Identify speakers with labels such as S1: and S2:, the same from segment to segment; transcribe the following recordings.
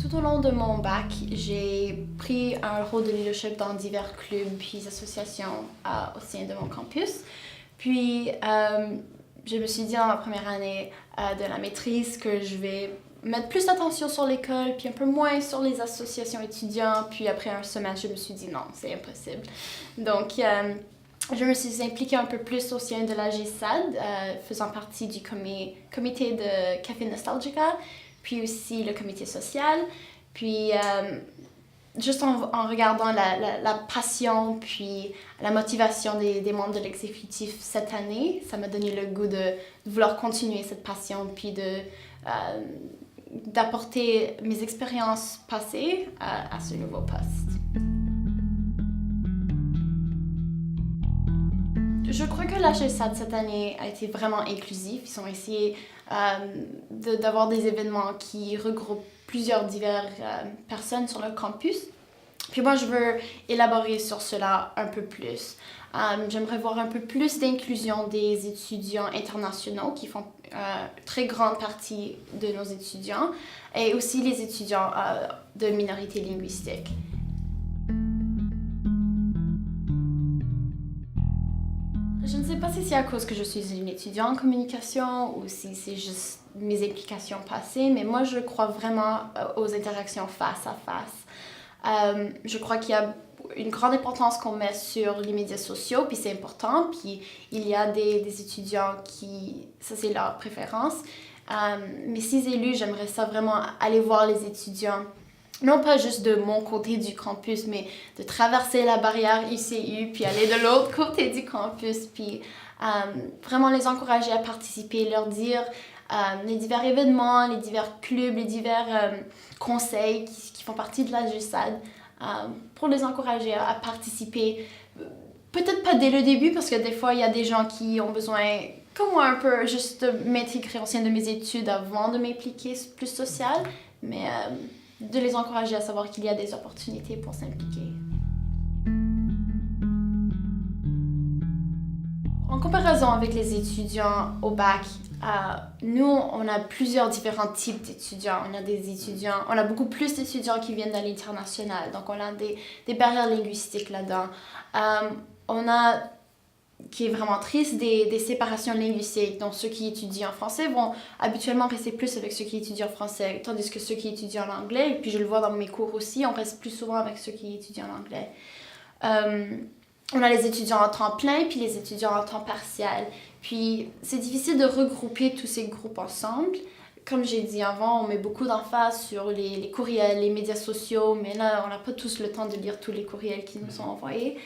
S1: Tout au long de mon bac, j'ai pris un rôle de leadership dans divers clubs puis associations au sein de mon campus. Puis, je me suis dit dans ma première année de la maîtrise que je vais mettre plus d'attention sur l'école puis un peu moins sur les associations étudiantes. Puis après un semestre, je me suis dit non, c'est impossible. Donc, je me suis impliquée un peu plus au sein de la GSAD, faisant partie du comité de Café Nostalgica, puis aussi le comité social. Puis, juste en regardant la passion puis la motivation des membres de l'exécutif cette année, ça m'a donné le goût de vouloir continuer cette passion puis d'apporter mes expériences passées à ce nouveau poste. Je crois que la GSAD cette année a été vraiment inclusif. Ils ont essayé d'avoir des événements qui regroupent plusieurs diverses personnes sur le campus. Puis moi, je veux élaborer sur cela un peu plus. J'aimerais voir un peu plus d'inclusion des étudiants internationaux qui font très grande partie de nos étudiants et aussi les étudiants de minorités linguistiques. Je ne sais pas si c'est à cause que je suis une étudiante en communication ou si c'est juste mes implications passées, mais moi je crois vraiment aux interactions face à face. Je crois qu'il y a une grande importance qu'on met sur les médias sociaux, puis c'est important, puis il y a des étudiants qui, ça c'est leur préférence. Mais si élus, j'aimerais ça vraiment aller voir les étudiants, non pas juste de mon côté du campus, mais de traverser la barrière ICU, puis aller de l'autre côté du campus, puis vraiment les encourager à participer, leur dire les divers événements, les divers clubs, les divers conseils qui font partie de la GSAD, pour les encourager à participer. Peut-être pas dès le début, parce que des fois, il y a des gens qui ont besoin, comme moi un peu, juste de m'intégrer au sein de mes études avant de m'impliquer plus social, mais de les encourager à savoir qu'il y a des opportunités pour s'impliquer. En comparaison avec les étudiants au bac, nous, on a plusieurs différents types d'étudiants. On a beaucoup plus d'étudiants qui viennent de l'international, donc on a des barrières linguistiques là-dedans. On a, qui est vraiment triste, des séparations linguistiques. Donc ceux qui étudient en français vont habituellement rester plus avec ceux qui étudient en français, tandis que ceux qui étudient en anglais, et puis je le vois dans mes cours aussi, on reste plus souvent avec ceux qui étudient en anglais. On a les étudiants en temps plein, puis les étudiants en temps partiel. Puis c'est difficile de regrouper tous ces groupes ensemble. Comme j'ai dit avant, on met beaucoup d'emphase sur les courriels, les médias sociaux, mais là, on n'a pas tous le temps de lire tous les courriels qui nous sont envoyés.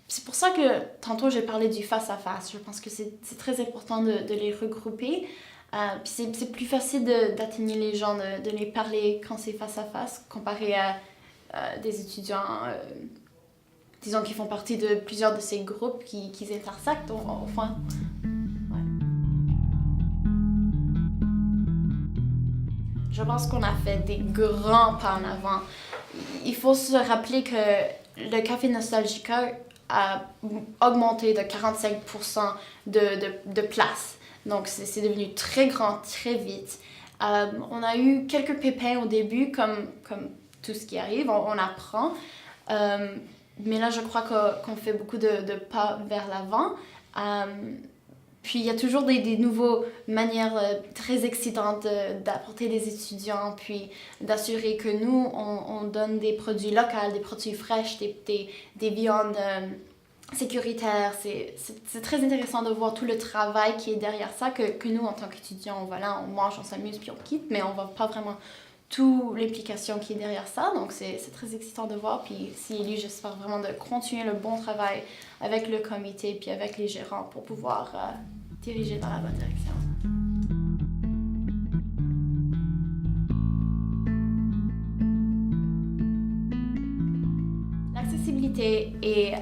S1: C'est pour ça que tantôt j'ai parlé du face-à-face. Je pense que c'est très important de les regrouper. Puis c'est plus facile d'atteindre les gens, de les parler quand c'est face-à-face, comparé à des étudiants, disons, qui font partie de plusieurs de ces groupes qui intersectent au fond. Ouais. Je pense qu'on a fait des grands pas en avant. Il faut se rappeler que le Café Nostalgica a augmenté de 45% de place. Donc, c'est devenu très grand, très vite. On a eu quelques pépins au début, comme tout ce qui arrive, on apprend. Mais là, je crois qu'on fait beaucoup de pas vers l'avant. Puis, il y a toujours des nouvelles manières très excitantes d'apporter des étudiants, puis d'assurer que nous, on donne des produits locaux, des produits fraîches, des viandes sécuritaires. C'est très intéressant de voir tout le travail qui est derrière ça, que nous, en tant qu'étudiants, voilà, on mange, on s'amuse, puis on quitte, mais on ne voit pas vraiment toute l'implication qui est derrière ça. Donc, c'est très excitant de voir. Puis, si élu, j'espère vraiment de continuer le bon travail avec le comité puis avec les gérants pour pouvoir diriger dans la bonne direction. L'accessibilité et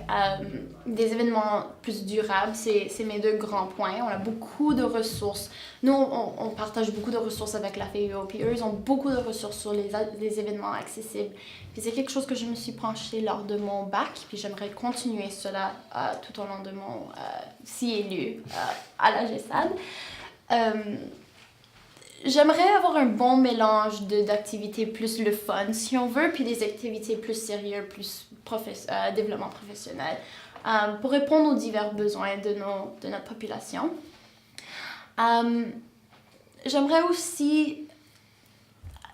S1: des événements plus durables, c'est mes deux grands points. On a beaucoup de ressources. Nous, on partage beaucoup de ressources avec la FAO, puis eux, ils ont beaucoup de ressources sur les événements accessibles. Puis c'est quelque chose que je me suis penchée lors de mon bac, puis j'aimerais continuer cela tout au long de mon si élu à la GSAD. j'aimerais avoir un bon mélange d'activités plus le fun, si on veut, puis des activités plus sérieuses, plus développement professionnel, pour répondre aux divers besoins de notre population. J'aimerais aussi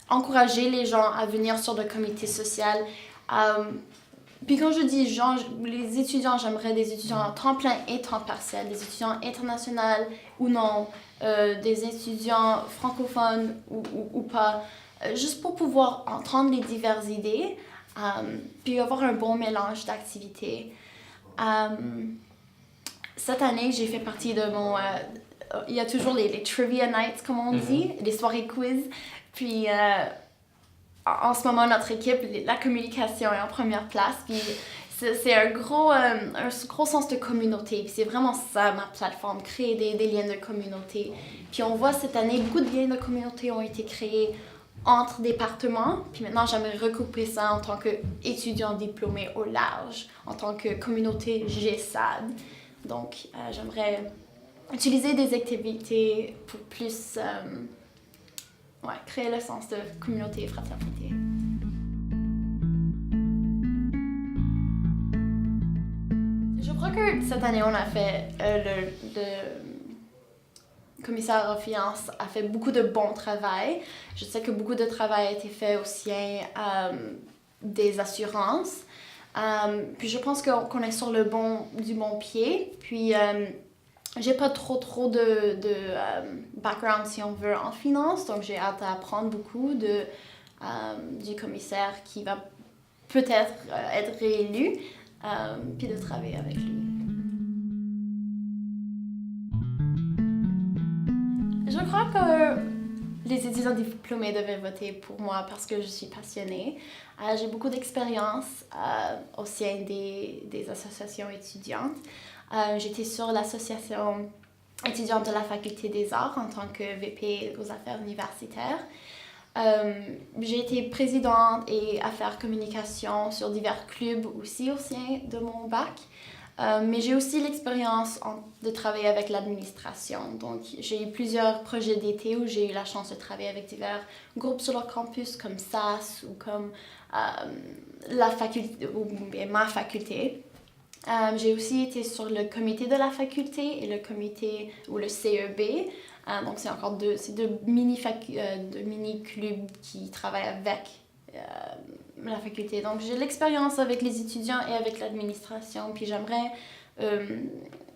S1: encourager les gens à venir sur le comité social. Puis quand je dis gens, les étudiants, j'aimerais des étudiants à temps plein et temps partiel, des étudiants internationaux ou non, des étudiants francophones ou pas, juste pour pouvoir entendre les diverses idées, puis avoir un bon mélange d'activités. Cette année, j'ai fait partie de mon... il y a toujours les trivia nights, comme on dit, les soirées quiz. Puis en ce moment, notre équipe, la communication est en première place. Puis c'est un gros sens de communauté. Puis c'est vraiment ça, ma plateforme, créer des liens de communauté. Puis on voit cette année, beaucoup de liens de communauté ont été créés entre départements. Puis maintenant, j'aimerais recouper ça en tant qu'étudiant diplômé au large, en tant que communauté GESAD. Donc, j'aimerais utiliser des activités pour plus créer le sens de communauté et fraternité. Je crois que cette année, on a fait le commissaire aux finances a fait beaucoup de bon travail. Je sais que beaucoup de travail a été fait au sein des assurances. Puis je pense qu'on est sur du bon pied. Puis j'ai pas trop de background, si on veut, en finance, donc j'ai hâte d'apprendre beaucoup du commissaire qui va peut-être être réélu, puis de travailler avec lui. Je crois que les étudiants diplômés devaient voter pour moi parce que je suis passionnée. J'ai beaucoup d'expérience au sein des associations étudiantes. J'étais sur l'association étudiante de la Faculté des Arts en tant que VP aux affaires universitaires. J'ai été présidente et affaires communication sur divers clubs aussi au sein de mon bac. Mais j'ai aussi l'expérience de travailler avec l'administration. Donc, j'ai eu plusieurs projets d'été où j'ai eu la chance de travailler avec divers groupes sur leur campus, comme SAS ou comme la faculté, ou bien ma faculté. J'ai aussi été sur le comité de la faculté et le comité ou le CEB. Donc, c'est encore deux mini-clubs qui travaillent avec la faculté. Donc, j'ai de l'expérience avec les étudiants et avec l'administration, puis j'aimerais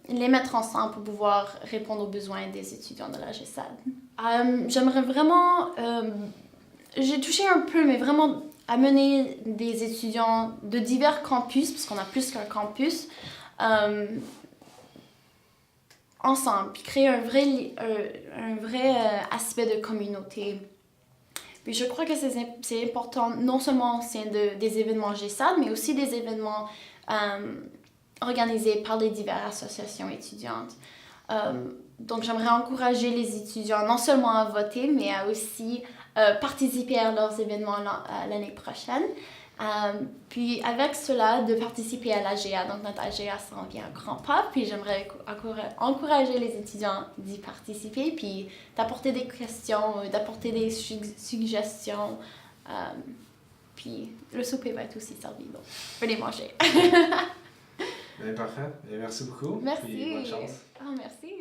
S1: les mettre ensemble pour pouvoir répondre aux besoins des étudiants de la GESAD. J'aimerais vraiment, j'ai touché un peu, mais vraiment amener des étudiants de divers campus, parce qu'on a plus qu'un campus, ensemble, puis créer un vrai aspect de communauté. Puis je crois que c'est important, non seulement au sein des événements GESAD, mais aussi des événements organisés par les diverses associations étudiantes. Donc j'aimerais encourager les étudiants non seulement à voter, mais à aussi participer à leurs événements l'année prochaine. Puis avec cela, de participer à l'AGA. Donc notre AGA s'en vient à grands pas. Puis j'aimerais encourager les étudiants d'y participer, puis d'apporter des questions, d'apporter des suggestions. Puis le souper va être aussi servi, donc venez manger.
S2: Parfait. Et merci beaucoup.
S1: Merci.
S2: Puis bonne chance.
S1: Oh, merci.